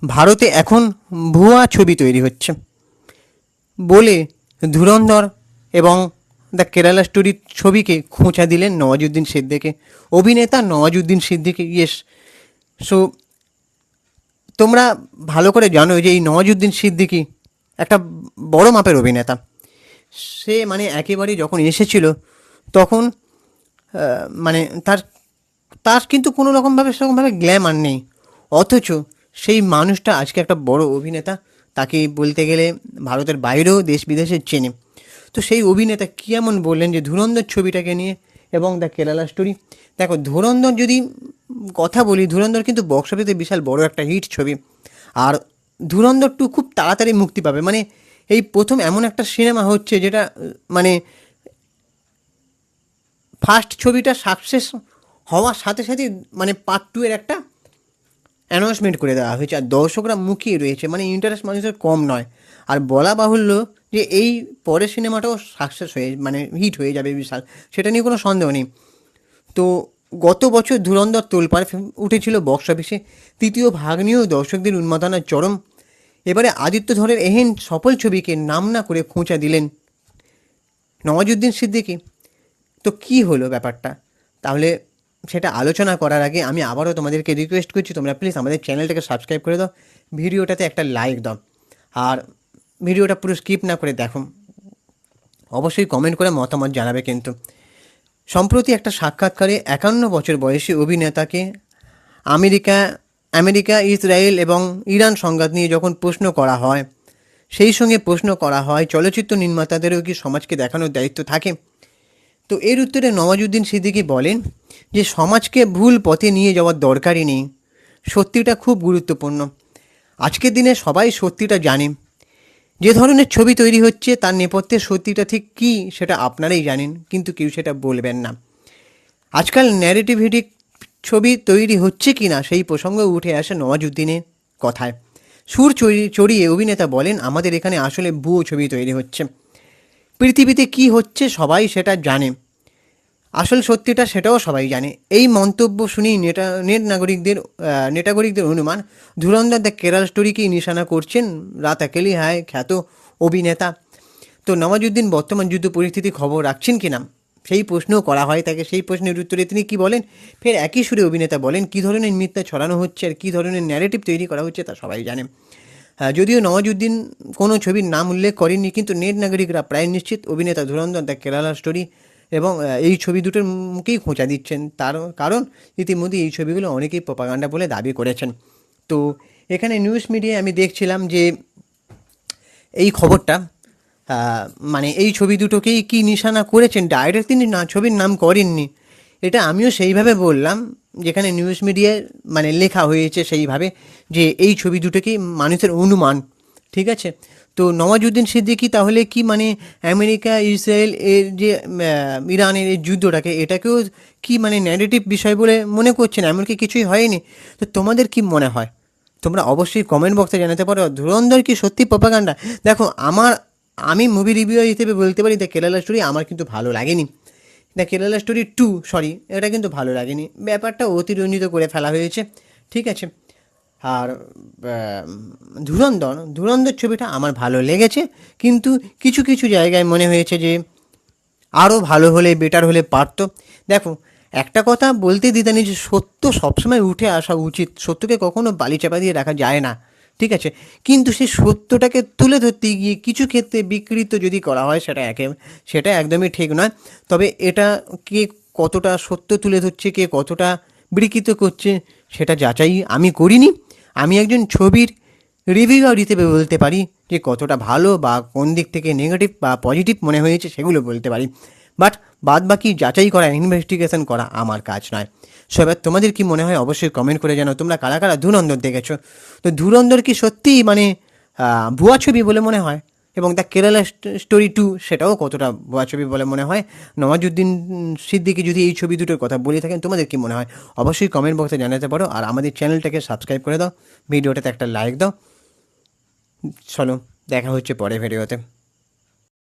ভারতে এখন ভুয়া ছবি তৈরি হচ্ছে বলে ধুরন্ধর এবং দ্য কেরালা স্টোরির ছবিকে খোঁচা দিলেন নওয়াজুদ্দিন সিদ্দিকী, অভিনেতা নওয়াজুদ্দিন সিদ্দিকী। ইয়েস, সো তোমরা ভালো করে জানো যে এই নওয়াজুদ্দিন সিদ্দিকী একটা বড় মাপের অভিনেতা। সে মানে একেবারে যখন এসেছিল তখন মানে তার তার কিন্তু কোনো রকমভাবে সেরকমভাবে গ্ল্যামার নেই, অথচ সেই মানুষটা আজকে একটা বড় অভিনেতা। তাকে বলতে গেলে ভারতের বাইরেও দেশ বিদেশে চেনে। তো সেই অভিনেতা কী এমন বললেন যে ধুরন্ধর ছবিটাকে নিয়ে এবং দ্য কেরালা স্টোরি। দেখো, ধুরন্ধর যদি কথা বলি, ধুরন্ধর কিন্তু বক্স অফিসে বিশাল বড় একটা হিট ছবি। আর ধুরন্ধর টু খুব তাড়াতাড়ি মুক্তি পাবে, মানে এই প্রথম এমন একটা সিনেমা হচ্ছে যেটা মানে ফার্স্ট ছবিটা সাকসেস হওয়ার সাথে সাথে মানে পার্ট টু এর একটা অ্যানাউন্সমেন্ট করে দেওয়া হয়েছে, আর দর্শকরা মুখিয়ে রয়েছে, মানে ইন্টারেস্ট মানুষের কম নয়। আর বলা বাহুল্য যে এই পরের সিনেমাটাও সাকসেস হয়ে মানে হিট হয়ে যাবে বিশাল, সেটা নিয়ে কোনো সন্দেহ নেই। তো গত বছর ধুরন্ধর তোলপাড় উঠেছিল বক্স অফিসে, তৃতীয় ভাগ নিয়েও দর্শকদের উন্মাদনার চরম। এবারে আদিত্য ধরের এহেন সফল ছবিকে নাম না করে খোঁচা দিলেন নওয়াজুদ্দিন সিদ্দিকী। তো কী হলো ব্যাপারটা, তাহলে সেটা আলোচনা করার আগে আমি আবারও তোমাদেরকে রিকোয়েস্ট করছি, তোমরা প্লিজ আমাদের চ্যানেলটাকে সাবস্ক্রাইব করে দাও, ভিডিওটাতে একটা লাইক দাও, আর ভিডিওটা পুরো স্কিপ না করে দেখো। অবশ্যই কমেন্ট করে মতামত জানাবে কিন্তু। সম্প্রতি একটা সাক্ষাৎকারে 51 বছর বয়সী অভিনেতাকে আমেরিকা আমেরিকা ইসরায়েল এবং ইরান সংঘাত নিয়ে যখন প্রশ্ন করা হয়, সেই সঙ্গে প্রশ্ন করা হয় চলচ্চিত্র নির্মাতাদেরও কি সমাজকে দেখানোর দায়িত্ব থাকে। তো এর উত্তরে নওয়াজুদ্দিন সিদ্দিকী বলেন যে সমাজকে ভুল পথে নিয়ে যাওয়ার দরকারই নেই, সত্যিটা খুব গুরুত্বপূর্ণ। আজকের দিনে সবাই সত্যিটা জানে, যে ধরনের ছবি তৈরি হচ্ছে তার নেপথ্যে সত্যিটা ঠিক কী সেটা আপনারাই জানেন, কিন্তু কেউ সেটা বলবেন না। আজকাল ন্যারেটিভিটিক ছবি তৈরি হচ্ছে কি না সেই প্রসঙ্গ উঠে আসে নওয়াজুদ্দিনের কথায়। সুর চড়িয়ে অভিনেতা বলেন, আমাদের এখানে আসলে ভুয়ো ছবি তৈরি হচ্ছে। পৃথিবীতে কি হচ্ছে সবাই সেটা জানে, আসল সত্যিটা সেটাও সবাই জানে। এই মন্তব্য শুনেই নেটাগরিকদের অনুমান ধুরন্ধর দ্য কেরালা স্টোরিকেই নিশানা করছেন রাত আকেলি হায় খ্যাত অভিনেতা। তো নওয়াজুদ্দিন বর্তমান যুদ্ধ পরিস্থিতি খবর রাখছেন কি না সেই প্রশ্নও করা হয় তাকে। সেই প্রশ্নের উত্তরে তিনি কি বলেন, ফের একই সুরে অভিনেতা বলেন, কী ধরনের মিথ্যা ছড়ানো হচ্ছে আর কী ধরনের ন্যারেটিভ তৈরি করা হচ্ছে তা সবাই জানে। যদিও নওয়াজুদ্দিন কোনো ছবির নাম উল্লেখ করেননি, কিন্তু নেট নাগরিকরা প্রায় নিশ্চিত অভিনেতা ধুরন্ধর দ্য কেরালা স্টোরি এবং এই ছবি দুটোর মুখেই খোঁচা দিচ্ছেন। তার কারণ ইতিমধ্যে এই ছবিগুলো অনেকেই প্রপাগান্ডা বলে দাবি করেছেন। তো এখানে নিউজ মিডিয়ায় আমি দেখছিলাম যে এই খবরটা মানে এই ছবি দুটোকেই কি নিশানা করেছেন, ডাইরেক্ট তিনি না ছবির নাম করেননি। এটা আমিও সেইভাবে বললাম যেখানে নিউজ মিডিয়ায় মানে লেখা হয়েছে সেইভাবে, যে এই ছবি দুটোকেই মানুষের অনুমান, ঠিক আছে। তো নওয়াজুদ্দিন সিদ্দিকী তাহলে কি মানে আমেরিকা ইসরায়েল এর যে ইরানের এই যুদ্ধটাকে এটাকেও কি মানে ন্যারেটিভ বিষয় বলে মনে করছেন, এমনকি কিছুই হয়নি। তো তোমাদের কি মনে হয় তোমরা অবশ্যই কমেন্ট বক্সে জানাতে পারো। ধুরন্ধর কি সত্যি প্রপাগান্ডা? দেখো, আমি মুভি রিভিউ হিসেবে বলতে পারি দ্য কেরালা স্টোরি আমার কিন্তু ভালো লাগেনি। দ্য কেরালা স্টোরি 2 এটা কিন্তু ভালো লাগেনি, ব্যাপারটা অতিরঞ্জিত করে ফেলা হয়েছে, ঠিক আছে। আর ধুরন্ধর ছবিটা আমার ভালো লেগেছে, কিন্তু কিছু কিছু জায়গায় মনে হয়েছে যে আরও ভালো হলে বেটার হলে পারতো। দেখো, একটা কথা বলতে দিতে নেই যে সত্য সবসময় উঠে আসা উচিত, সত্যকে কখনো বালি চাপা দিয়ে রাখা যায় না, ঠিক আছে। কিন্তু সেই সত্যটাকে তুলে ধরতে গিয়ে কিছু ক্ষেত্রে বিকৃত যদি করা হয় সেটা একদমই ঠিক নয়। তবে এটা কে কতটা সত্য তুলে ধরছে, কে কতটা বিকৃত করছে সেটা যাচাই আমি করিনি। আমি একজন ছবির রিভিউয়ার হিসেবে বলতে পারি যে কতটা ভালো বা কোন দিক থেকে নেগেটিভ বা পজিটিভ মনে হয়েছে সেগুলো বলতে পারি, বাট বাদ বাকি যাচাই করা ইনভেস্টিগেশন করা আমার কাজ নয়। সো এবার তোমাদের কি মনে হয় অবশ্যই কমেন্ট করে জানাও, তোমরা কারা কারা ধুরন্ধর দেখেছো। তো ধুরন্ধর কি সত্যিই মানে ভুয়া ছবি বলে মনে হয়, এবং দ্য কেরালা স্টোরি 2 সেটাও কতটা ভুয়া ছবি বলে মনে হয়? নওয়াজুদ্দিন সিদ্দিকী যদি এই ছবি দুটোর কথা বলে থাকেন, তোমাদের কি মনে হয় অবশ্যই কমেন্ট বক্সে জানাতে পারো। আর আমাদের চ্যানেলটাকে সাবস্ক্রাইব করে দাও, ভিডিওটাতে একটা লাইক দাও। চলো, দেখা হচ্ছে পরের ভিডিওতে।